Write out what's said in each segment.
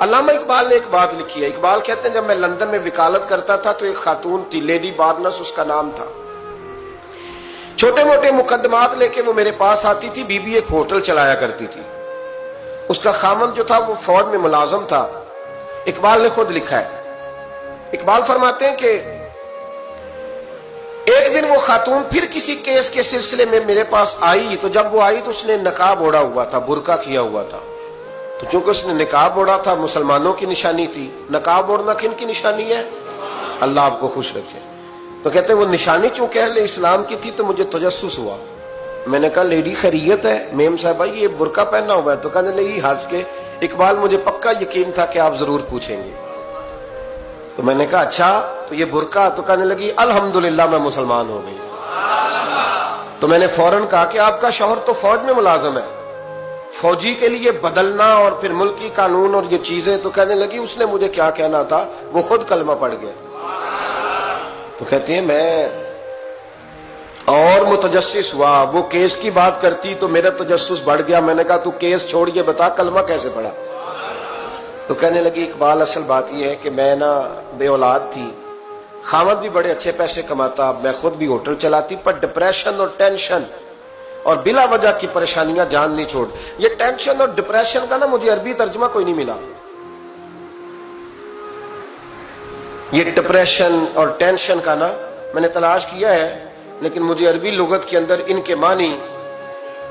علامہ اقبال نے ایک بات لکھی ہے. اقبال کہتے ہیں جب میں لندن میں وکالت کرتا تھا تو ایک خاتون تھی, لیڈی بارنس اس کا نام تھا. چھوٹے موٹے مقدمات لے کے وہ میرے پاس آتی تھی. بی بی ایک ہوٹل چلایا کرتی تھی. اس کا خامند جو تھا وہ فوج میں ملازم تھا. اقبال نے خود لکھا ہے, اقبال فرماتے ہیں کہ ایک دن وہ خاتون پھر کسی کیس کے سلسلے میں میرے پاس آئی. تو جب وہ آئی تو اس نے نقاب اوڑھا ہوا تھا, برقع کیا ہوا تھا. تو چونکہ اس نے نقاب اوڑھا تھا, مسلمانوں کی نشانی تھی. نقاب اوڑھنا کن کی نشانی ہے؟ اللہ آپ کو خوش رکھے. تو کہتے وہ نشانی چونکہ اہل اسلام کی تھی تو مجھے تجسس ہوا. میں نے کہا لیڈی خیریت ہے؟ میم صاحبہ یہ برقع پہنا ہوا ہے. تو کہنے لگی ہنس کے, اقبال مجھے پکا یقین تھا کہ آپ ضرور پوچھیں گے. تو میں نے کہا اچھا تو یہ برقع؟ تو کہنے لگی الحمدللہ میں مسلمان ہو گئی. تو میں نے فوراً کہا کہ آپ کا شوہر تو فوج میں ملازم ہے, فوجی کے لیے بدلنا اور پھر ملکی قانون اور یہ چیزیں. تو کہنے لگی اس نے مجھے کیا کہنا تھا, وہ خود کلمہ پڑھ گیا. تو کہتے ہیں میں اور متجسس ہوا. وہ کیس کی بات کرتی تو میرا تجسس بڑھ گیا. میں نے کہا تو کیس چھوڑ یہ بتا کلمہ کیسے پڑھا؟ تو کہنے لگی اقبال اصل بات یہ ہے کہ میں نا بے اولاد تھی, خامد بھی بڑے اچھے پیسے کماتا, میں خود بھی ہوٹل چلاتی, پر ڈپریشن اور ٹینشن اور بلا وجہ کی پریشانیاں جان نہیں چھوڑ. یہ ٹینشن اور ڈپریشن کا نا مجھے عربی ترجمہ کوئی نہیں ملا. یہ ڈپریشن اور ٹینشن کا نا میں نے تلاش کیا ہے, لیکن مجھے عربی لغت کے اندر ان کے معنی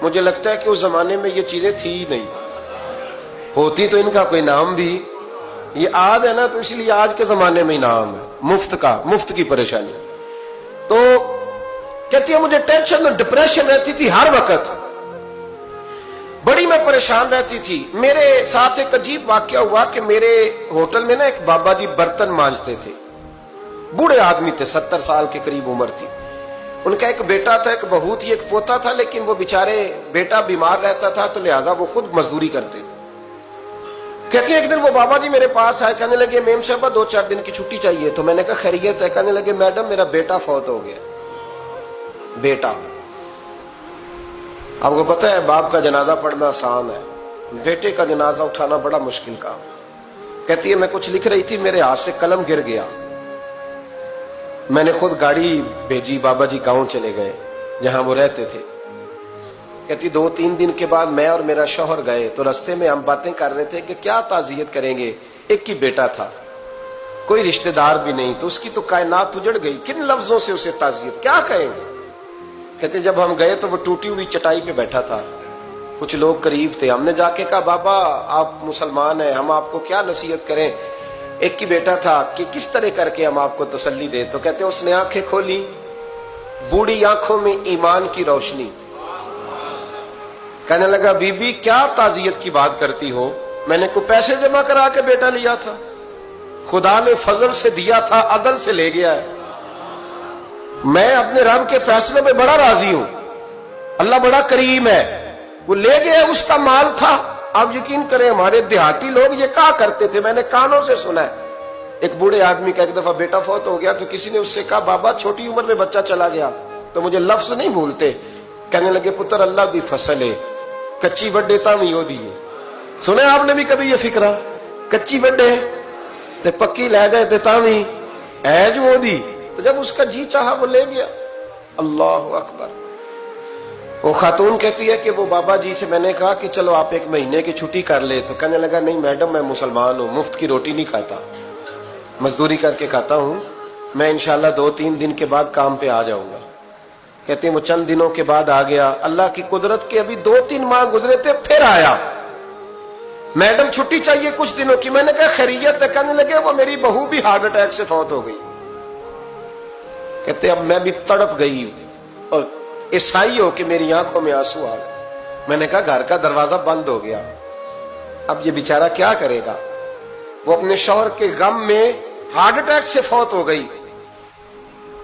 مجھے لگتا ہے کہ اس زمانے میں یہ چیزیں تھی ہی نہیں. ہوتی تو ان کا کوئی نام بھی, یہ آج ہے نا تو اس لیے آج کے زمانے میں ہی نام ہے مفت کا, مفت کی پریشانی. تو کہتی ہے مجھے ٹینشن اور ڈپریشن رہتی تھی ہر وقت, بڑی میں پریشان رہتی تھی. میرے ساتھ ایک عجیب واقعہ ہوا کہ میرے ہوٹل میں نا ایک بابا جی برتن مانجتے تھے, بوڑھے آدمی تھے, 70 سال کے قریب عمر تھی. ان کا ایک بیٹا تھا, ایک بہو تھی, ایک پوتا تھا, لیکن وہ بیچارے بیٹا بیمار رہتا تھا تو لہذا وہ خود مزدوری کرتے. کہتے ہیں ایک دن وہ بابا جی میرے پاس آئے, کہنے لگے میم صاحبہ 2-4 دن کی چھٹی چاہیے. تو میں نے کہا خیریت ہے؟ کہنے لگے میڈم میرا بیٹا فوت ہو گیا. بیٹا, آپ کو پتہ ہے باپ کا جنازہ پڑھنا آسان ہے, بیٹے کا جنازہ اٹھانا بڑا مشکل کام. کہتی ہے میں کچھ لکھ رہی تھی, میرے ہاتھ سے قلم گر گیا. میں نے خود گاڑی بھیجی, بابا جی گاؤں چلے گئے جہاں وہ رہتے تھے. کہتی 2-3 دن کے بعد میں اور میرا شوہر گئے تو رستے میں ہم باتیں کر رہے تھے کہ کیا تعزیت کریں گے. ایک ہی بیٹا تھا, کوئی رشتہ دار بھی نہیں, تو اس کی تو کائنات اجڑ گئی, کن لفظوں سے اسے تعزیت کیا کہیں گے. کہتے جب ہم گئے تو وہ ٹوٹی ہوئی چٹائی پہ بیٹھا تھا, کچھ لوگ قریب تھے. ہم نے جا کے کہا بابا آپ مسلمان ہیں, ہم آپ کو کیا نصیحت کریں, ایک ہی بیٹا تھا, کہ کس طرح کر کے ہم آپ کو تسلی دیں. تو کہتے اس نے آنکھیں کھولی, بوڑھی آنکھوں میں ایمان کی روشنی. کہنے لگا بی بی کیا تعزیت کی بات کرتی ہو, میں نے کوئی پیسے جمع کرا کے بیٹا لیا تھا, خدا نے فضل سے دیا تھا, عدل سے لے گیا ہے. میں اپنے رب کے فیصلوں میں بڑا راضی ہوں, اللہ بڑا کریم ہے, وہ لے گیا, اس کا مال تھا. آپ یقین کریں ہمارے دیہاتی لوگ یہ کہا کرتے تھے, میں نے کانوں سے سنا ہے. ایک بوڑھے آدمی کا ایک دفعہ بیٹا فوت ہو گیا تو کسی نے اس سے کہا بابا چھوٹی عمر میں بچہ چلا گیا تو مجھے لفظ نہیں بھولتے. کہنے لگے پتر اللہ دی فصل ہے, کچی وڈے تامی ہو دیئے. سنے آپ نے بھی کبھی یہ فکرہ, کچی وڈے تے پکی لے گئے تے تامی ایج ہو دی. تو جب اس کا جی چاہا وہ لے گیا. اللہ اکبر. وہ خاتون کہتی ہے کہ وہ بابا جی سے میں نے کہا کہ چلو آپ 1 مہینے کی چھٹی کر لے. تو کہنے لگا نہیں میڈم میں مسلمان ہوں, مفت کی روٹی نہیں کھاتا, مزدوری کر کے کھاتا ہوں, میں انشاءاللہ 2-3 دن کے بعد کام پہ آ جاؤں گا. کہتے ہیں وہ چند دنوں کے بعد آ گیا. اللہ کی قدرت کے ابھی 2-3 ماہ گزرے تھے پھر آیا. میڈم چھٹی چاہیے کچھ دنوں کی. میں نے کہا خیریت ہے؟ کہنے لگے وہ میری بہو بھی ہارٹ اٹیک سے فوت ہو گئی. کہتے اب میں بھی تڑپ گئی اور عیسائی ہو کہ میری آنکھوں میں آنسو آ گئے. میں نے کہا گھر کا دروازہ بند ہو گیا, اب یہ بیچارہ کیا کرے گا. وہ اپنے شوہر کے غم میں ہارٹ اٹیک سے فوت ہو گئی.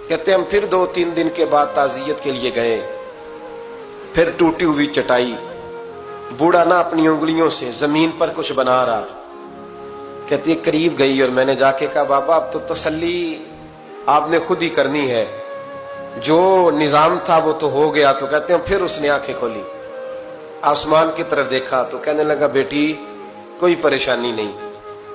کہتے ہم پھر 2-3 دن کے بعد تعزیت کے لیے گئے, پھر ٹوٹی ہوئی چٹائی, بوڑھا نہ اپنی انگلیوں سے زمین پر کچھ بنا رہا. کہتی ہے قریب گئی اور میں نے جا کے کہا بابا اب تو تسلی آپ نے خود ہی کرنی ہے, جو نظام تھا وہ تو ہو گیا. تو کہتے ہیں پھر اس نے آنکھیں کھولی, آسمان کی طرف دیکھا تو کہنے لگا بیٹی کوئی پریشانی نہیں,